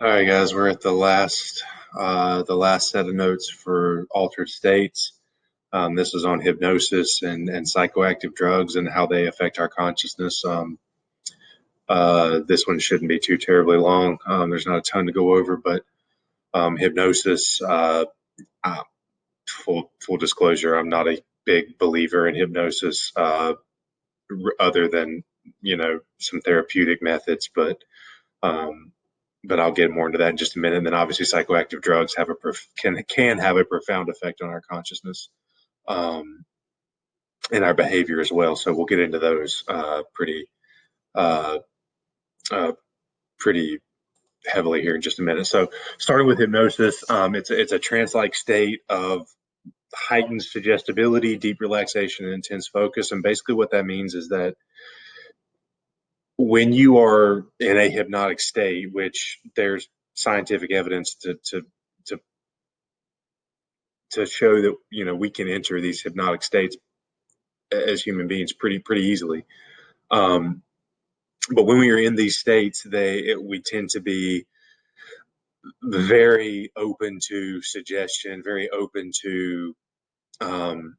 All right, guys, we're at the last set of notes for altered states. This is on hypnosis and psychoactive drugs and how they affect our consciousness. This one shouldn't be too terribly long. There's not a ton to go over, but hypnosis. Uh, full disclosure, I'm not a big believer in hypnosis, other than some therapeutic methods, um, but I'll get more into that in just a minute. And then obviously psychoactive drugs can have a profound effect on our consciousness, um, and our behavior as well. So we'll get into those uh, uh, pretty heavily here in just a minute. So starting with hypnosis, it's a trance-like state of heightened suggestibility, deep relaxation, and intense focus. And basically what that means is that when you are in a hypnotic state, which there's scientific evidence to to show that we can enter these hypnotic states as human beings pretty easily. Um, but when we are in these states, we tend to be very open to suggestion, very open to um,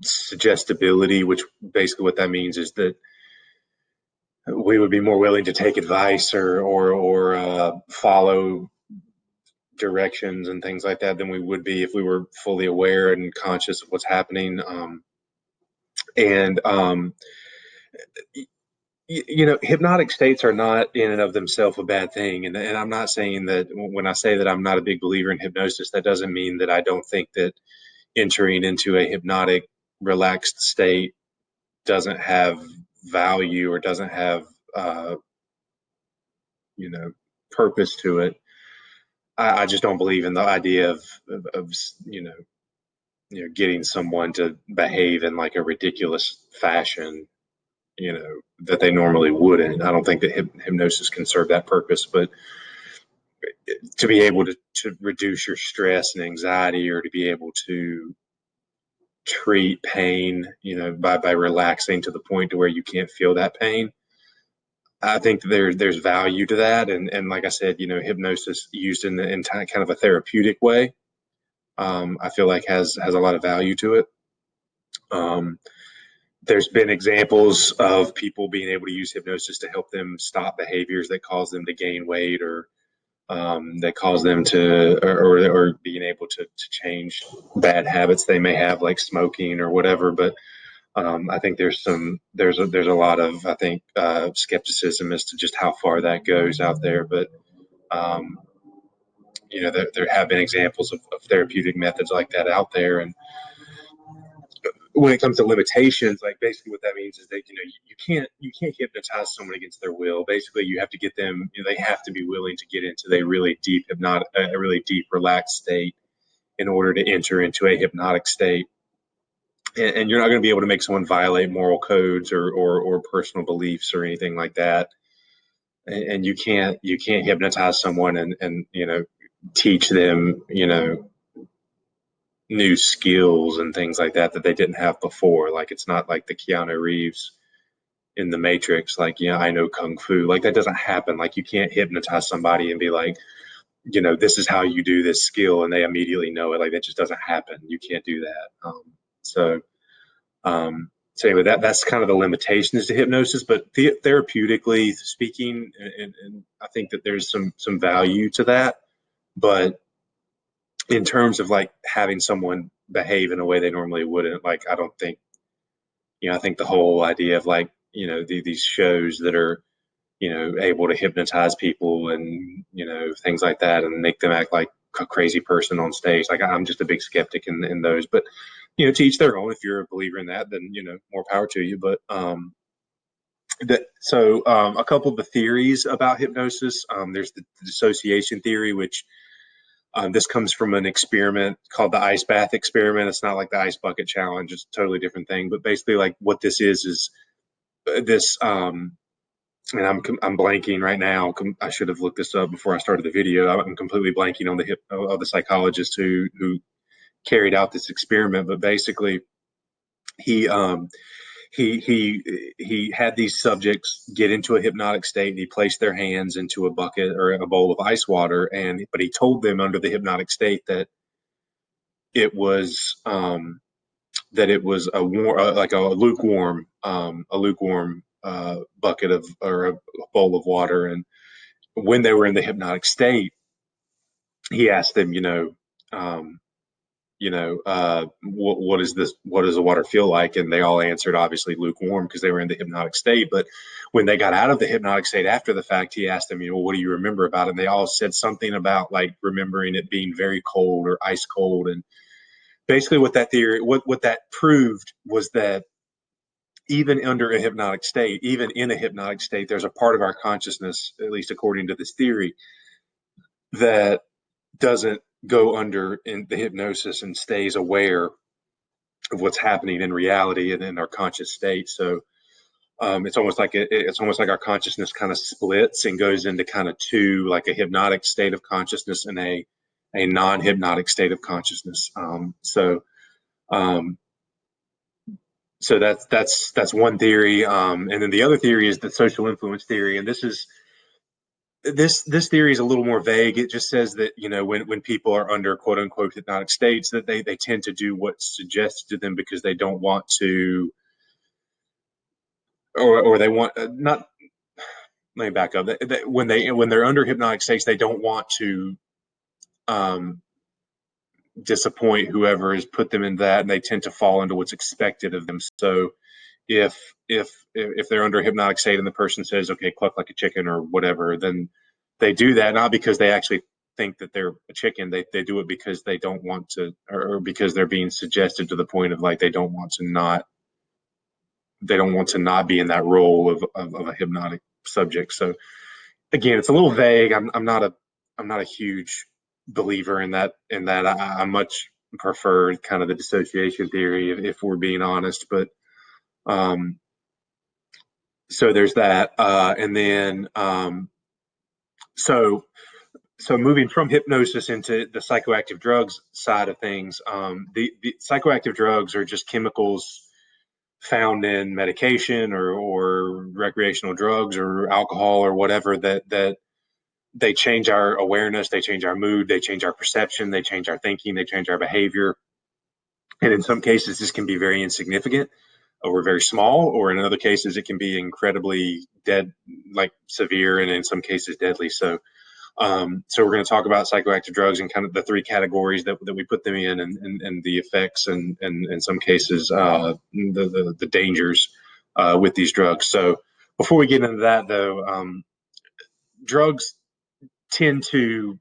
suggestibility, which basically what that means is that we would be more willing to take advice or follow directions and things like that than we would be if we were fully aware and conscious of what's happening. And hypnotic states are not in and of themselves a bad thing. And I'm not saying that when I say that I'm not a big believer in hypnosis, that doesn't mean that I don't think that entering into a hypnotic, relaxed state doesn't have value or doesn't have, uh, you know, purpose to it. I just don't believe in the idea of getting someone to behave in like a ridiculous fashion, that they normally wouldn't. I don't think that hypnosis can serve that purpose, but to be able to reduce your stress and anxiety, or to be able to treat pain, by relaxing to the point to where you can't feel that pain. I think there's value to that, and like I said, hypnosis used in kind of a therapeutic way, I feel like has a lot of value to it. Um, there's been examples of people being able to use hypnosis to help them stop behaviors that cause them to gain weight, or that cause them to, or being able to change bad habits they may have, like smoking or whatever. But I think there's a lot of, I think, skepticism as to just how far that goes out there. But um, there have been examples of therapeutic methods like that out there. And when it comes to limitations, like basically what that means is that you can't hypnotize someone against their will. Basically, you have to get them. They have to be willing to get into a really deep hypnotic, a really deep relaxed state in order to enter into a hypnotic state. And you're not going to be able to make someone violate moral codes or personal beliefs or anything like that. And you can't hypnotize someone and teach them new skills and things like that they didn't have before. Like, it's not like the Keanu Reeves in the Matrix, like, I know kung fu. Like, that doesn't happen. Like, you can't hypnotize somebody and be like, this is how you do this skill, and they immediately know it. Like, that just doesn't happen. You can't do that. So so anyway, that's kind of the limitations to hypnosis. But therapeutically speaking, and I think that there's some value to that. But in terms of like having someone behave in a way they normally wouldn't, like, I don't think, I think the whole idea of, like, these shows that are, able to hypnotize people and, things like that and make them act like a crazy person on stage. Like, I'm just a big skeptic in those. But, to each their own. If you're a believer in that, then, more power to you. But, a couple of the theories about hypnosis, there's the dissociation theory, which, this comes from an experiment called the ice bath experiment. It's not like the ice bucket challenge. It's a totally different thing. But basically, like, what this is this, and I'm blanking right now. I should have looked this up before I started the video. I'm completely blanking on the psychologist who carried out this experiment. But basically, he he had these subjects get into a hypnotic state, and he placed their hands into a bucket or a bowl of ice water, but he told them under the hypnotic state that it was a warm, like a lukewarm bucket of or a bowl of water. And when they were in the hypnotic state, he asked them, what is this? What does the water feel like? And they all answered obviously lukewarm because they were in the hypnotic state. But when they got out of the hypnotic state after the fact, he asked them, what do you remember about it? And they all said something about like remembering it being very cold or ice cold. And basically what that proved was that even under a hypnotic state, even in a hypnotic state, there's a part of our consciousness, at least according to this theory, that doesn't go under in the hypnosis and stays aware of what's happening in reality and in our conscious state. So it's almost like our consciousness kind of splits and goes into kind of two, like a hypnotic state of consciousness and a non-hypnotic state of consciousness. So that's one theory, and then the other theory is the social influence theory, and this theory is a little more vague. It just says that when people are under quote unquote hypnotic states, that they tend to do what's suggested to them because they don't want to, or they want not. Let me back up. When they're under hypnotic states, they don't want to um, disappoint whoever has put them in that, and they tend to fall into what's expected of them. So if they're under a hypnotic state and the person says, okay, cluck like a chicken or whatever, then they do that not because they actually think that they're a chicken. They do it because they don't want to, or because they're being suggested to the point of like they don't want to not be in that role of a hypnotic subject. So again, it's a little vague. I'm not a huge believer in that. I much prefer kind of the dissociation theory if we're being honest. But so there's that, and then so moving from hypnosis into the psychoactive drugs side of things, the psychoactive drugs are just chemicals found in medication or recreational drugs or alcohol or whatever that they change our awareness, they change our mood, they change our perception, they change our thinking, they change our behavior. And in some cases, this can be very insignificant or very small, or in other cases, it can be incredibly like severe, and in some cases, deadly. So we're going to talk about psychoactive drugs and kind of the three categories that we put them in, and the effects, and in some cases the dangers with these drugs. So before we get into that, though, drugs tend to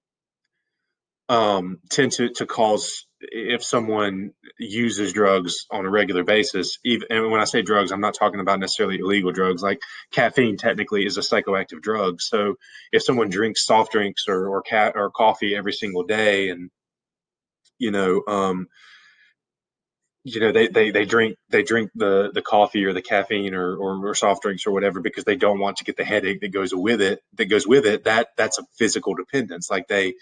cause, if someone uses drugs on a regular basis, even, and when I say drugs, I'm not talking about necessarily illegal drugs. Like caffeine technically is a psychoactive drug. So if someone drinks soft drinks or coffee every single day, and you know um, they drink the coffee or the caffeine or soft drinks or whatever because they don't want to get the headache that goes with it, that's a physical dependence. Like they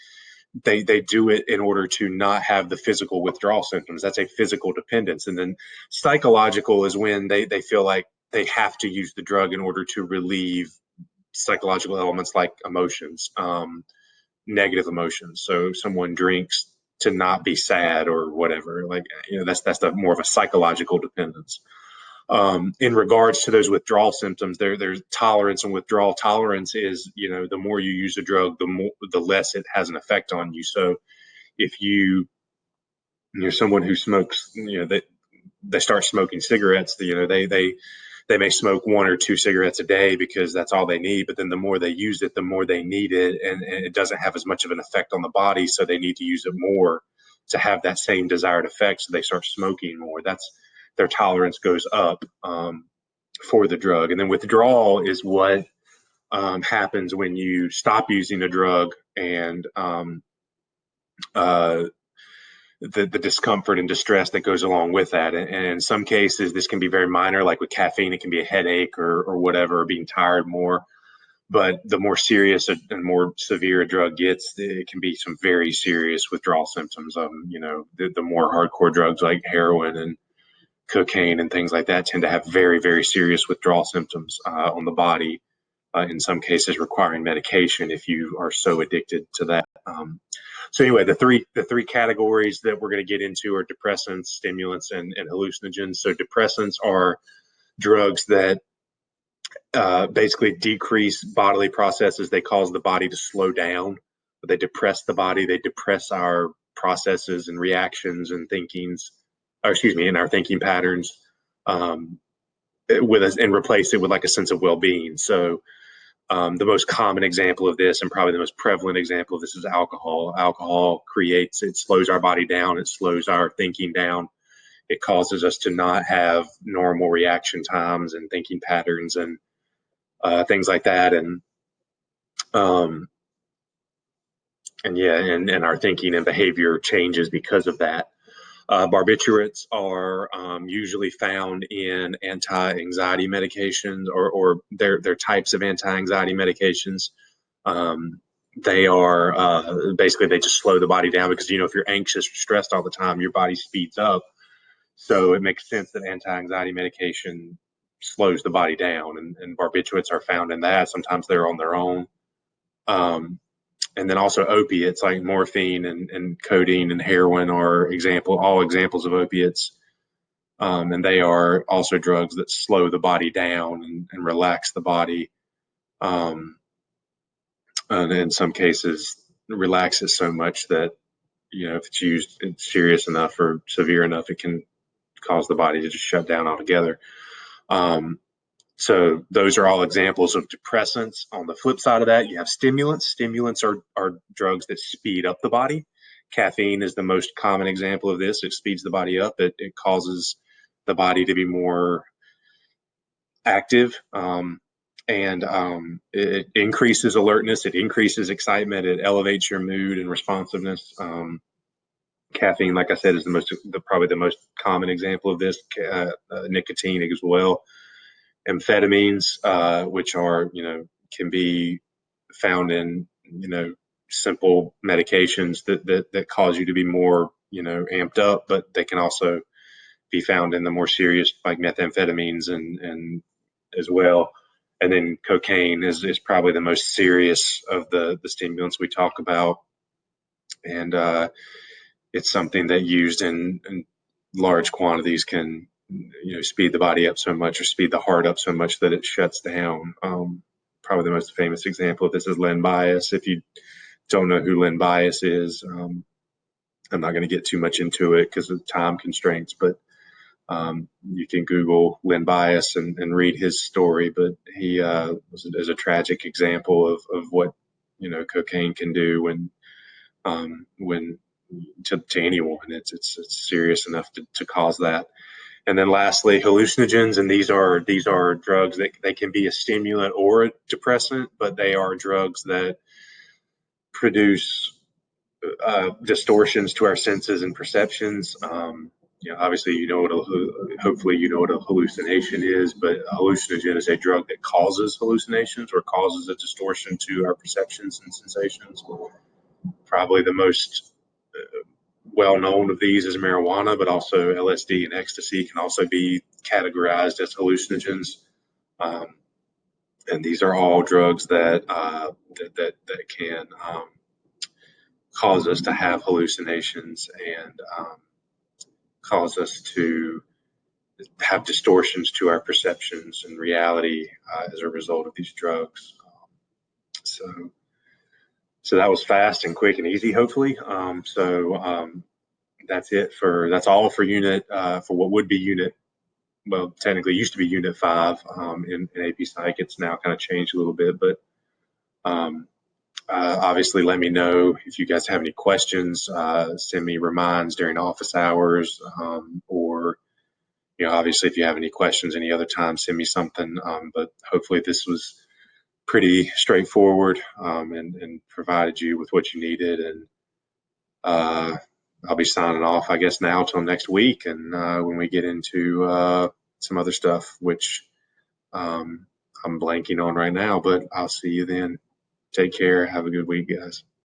do it in order to not have the physical withdrawal symptoms. That's a physical dependence. And then psychological is when they feel like they have to use the drug in order to relieve psychological elements like emotions, negative emotions. So someone drinks to not be sad or whatever. Like, that's the more of a psychological dependence. In regards to those withdrawal symptoms, there's tolerance and withdrawal. Tolerance is, the more you use a drug, the less it has an effect on you. So if you're someone who smokes, they start smoking cigarettes, they may smoke one or two cigarettes a day because that's all they need. But then the more they use it, the more they need it, and it doesn't have as much of an effect on the body. So they need to use it more to have that same desired effect. So they start smoking more. That's their tolerance goes up for the drug. And then withdrawal is what happens when you stop using a drug, and uh, the discomfort and distress that goes along with that. And in some cases, this can be very minor, like with caffeine, it can be a headache or whatever, or being tired more. But the more serious and more severe a drug gets, it can be some very serious withdrawal symptoms. The more hardcore drugs like heroin cocaine and things like that tend to have very, very serious withdrawal symptoms on the body, in some cases requiring medication if you are so addicted to that. So anyway, the three categories that we're going to get into are depressants, stimulants, and hallucinogens. So depressants are drugs that basically decrease bodily processes. They cause the body to slow down. They depress the body. They depress our processes and reactions and thinkings, or excuse me, in our thinking patterns, with us, and replace it with like a sense of well-being. So the most common example of this, and probably the most prevalent example of this, is alcohol. Alcohol it slows our body down. It slows our thinking down. It causes us to not have normal reaction times and thinking patterns and things like that. Um, and our thinking and behavior changes because of that. Barbiturates are usually found in anti-anxiety medications, or they're types of anti-anxiety medications. They are basically, they just slow the body down because, if you're anxious or stressed all the time, your body speeds up. So it makes sense that anti-anxiety medication slows the body down, and barbiturates are found in that. Sometimes they're on their own. Um, and then also opiates like morphine and codeine and heroin are all examples of opiates. And they are also drugs that slow the body down and relax the body. And in some cases, relax it so much that, if it's used serious enough or severe enough, it can cause the body to just shut down altogether. So those are all examples of depressants. On the flip side of that, you have stimulants. Stimulants are drugs that speed up the body. Caffeine is the most common example of this. It speeds the body up. It causes the body to be more active, and it increases alertness. It increases excitement. It elevates your mood and responsiveness. Caffeine, like I said, is probably the most common example of this. Nicotine as well. Amphetamines, which are, can be found in, simple medications that cause you to be more, amped up, but they can also be found in the more serious, like methamphetamines and as well. And then cocaine is probably the most serious of the stimulants we talk about. And it's something that used in large quantities can, speed the body up so much, or speed the heart up so much that it shuts down. Probably the most famous example of this is Len Bias. If you don't know who Len Bias is, I'm not going to get too much into it because of time constraints, but you can Google Len Bias and read his story. But he is a tragic example of what, cocaine can do when to anyone. It's serious enough to cause that. And then lastly, hallucinogens, and these are drugs that they can be a stimulant or a depressant, but they are drugs that produce distortions to our senses and perceptions. Obviously, hopefully you know what a hallucination is, but a hallucinogen is a drug that causes hallucinations or causes a distortion to our perceptions and sensations. Probably the most well known of these is marijuana, but also LSD and ecstasy can also be categorized as hallucinogens. Um, and these are all drugs that can cause us to have hallucinations and cause us to have distortions to our perceptions and reality as a result of these drugs. So, so that was fast and quick and easy, hopefully. That's all for for what would be unit. Well, technically used to be Unit 5 in AP Psych. It's now kind of changed a little bit, but obviously let me know if you guys have any questions. Send me reminds during office hours, or, obviously if you have any questions any other time, send me something. But hopefully this was pretty straightforward, and provided you with what you needed. And I'll be signing off, I guess, now till next week, and when we get into some other stuff, which I'm blanking on right now, but I'll see you then. Take care. Have a good week, guys.